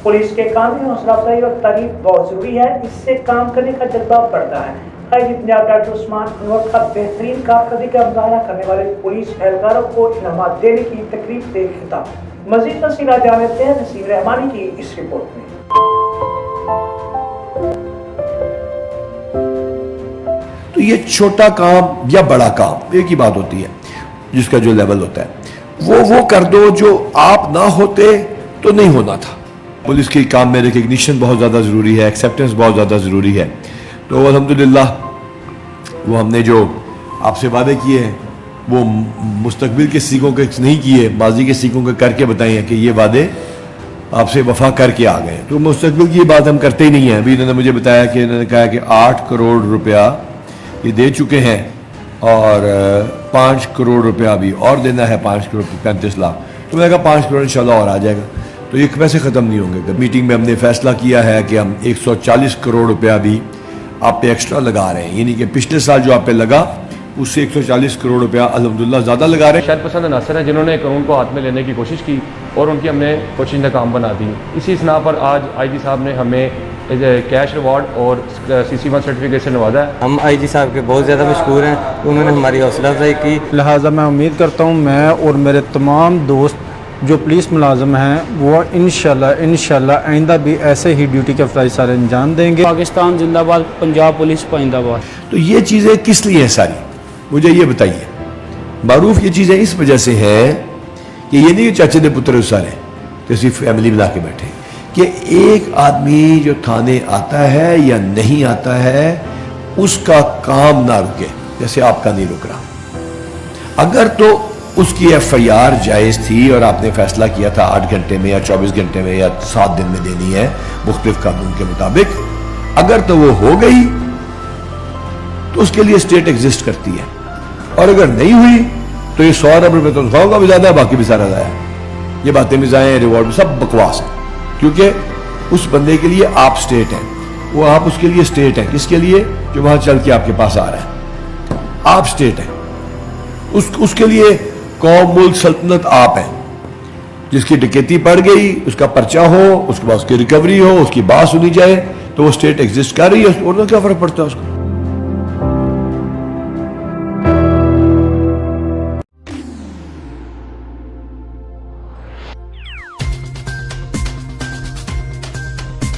Police के काम में हौसला अफजाई और तारीफ बहुत जरूरी है, इससे काम करने का जज्बा बढ़ता है। आईजी पंजाब डॉक्टर उस्मान अनवर का बेहतरीन कारकर्दगी का मुजाहरा करने वाले पुलिस एहलकारों को इनामात देने की तकरीब से खिताब। मजीद तफसीलात जान लेते हैं नसीम रहमानी की इस रिपोर्ट में। तो ये छोटा काम या बड़ा काम एक ही बात होती है, जिसका जो लेवल होता है वो कर दो जो आप ना होते तो नहीं होना था। पुलिस के काम में रिकग्निशन बहुत ज़्यादा ज़रूरी है, एक्सेप्टेंस बहुत ज़्यादा ज़रूरी है। तो अल्हम्दुलिल्लाह वो हमने जो आपसे वादे किए हैं वो मुस्तकबिल के सीखों के नहीं किए, माजी के सीखों के करके बताए हैं कि ये वादे आपसे वफा करके आ गए। तो मुस्तकबिल की ये बात हम करते ही नहीं हैं। अभी इन्होंने मुझे बताया कि इन्होंने कहा कि 8 करोड़ रुपया ये दे चुके हैं और 5 करोड़ रुपया भी और देना है, 5 करोड़ 35 लाख। तो मैंने कहा 5 करोड़ इंशाल्लाह और आ जाएगा। तो ये पैसे ख़त्म नहीं होंगे। मीटिंग में हमने फैसला किया है कि हम 140 करोड़ रुपया भी आप पे एक्स्ट्रा लगा रहे हैं, यानी कि पिछले साल जो आप पे लगा उससे 140 करोड़ रुपया अल्हम्दुलिल्लाह ज़्यादा लगा रहे हैं। शर पसंद अनासर हैं जिन्होंने कानून को हाथ में लेने की कोशिश की और उनकी हमने कोशिश नाकाम बना दी। इसी इसना पर आज आईजी साहब ने हमें कैश रिवॉर्ड और CC1 सर्टिफिकेशन नवाजा है। हम आईजी साहब के बहुत ज़्यादा मशहूर हैं, उन्होंने हमारी हौसला अफजाई की। लिहाजा मैं उम्मीद करता हूँ मैं और मेरे तमाम दोस्त जो पुलिस मुलाजम हैं वो इंशाल्लाह आइंदा भी ऐसे ही ड्यूटी के फ़राइज़ सारे अंजाम देंगे। पाकिस्तान जिंदाबाद, पंजाब पुलिस पाइंदाबाद। तो ये चीज़ें किस लिए हैं सारी, मुझे ये बताइए। मारूफ ये चीज़ें इस वजह से हैं कि ये नहीं चाचे ने पुत्र सारे किसी फैमिली मिला के बैठे, कि एक आदमी जो थाने आता है या नहीं आता है उसका काम ना रुके, जैसे आपका नहीं रुक रहा। अगर तो उसकी FIR जायज़ थी और आपने फैसला किया था 8 घंटे में या 24 घंटे में या 7 दिन में देनी है मुख्तलिफ कानून के मुताबिक, अगर तो वो हो गई तो उसके लिए स्टेट एग्जिस्ट करती है। और अगर नहीं हुई तो ये 100 अरब रुपये तनख्वाहों का भी ज़्यादा है, बाकी भी सारा ज़ाया है। ये बातें भी ज़ाया हैं, रिवॉर्ड सब बकवास है, क्योंकि उस बंदे के लिए आप स्टेट हैं, वो आप उसके लिए स्टेट हैं। किसके लिए? जो वहाँ चल के आपके पास आ रहा है, आप स्टेट हैं। उसके लिए कौम मुल्क सल्तनत आप हैं। जिसकी डकैती पड़ गई, उसका पर्चा हो, उसके बाद उसकी रिकवरी हो, उसकी बात सुनी जाए, तो वो स्टेट एग्जिस्ट कर रही है, और क्या फ़र्क पड़ता है उसको।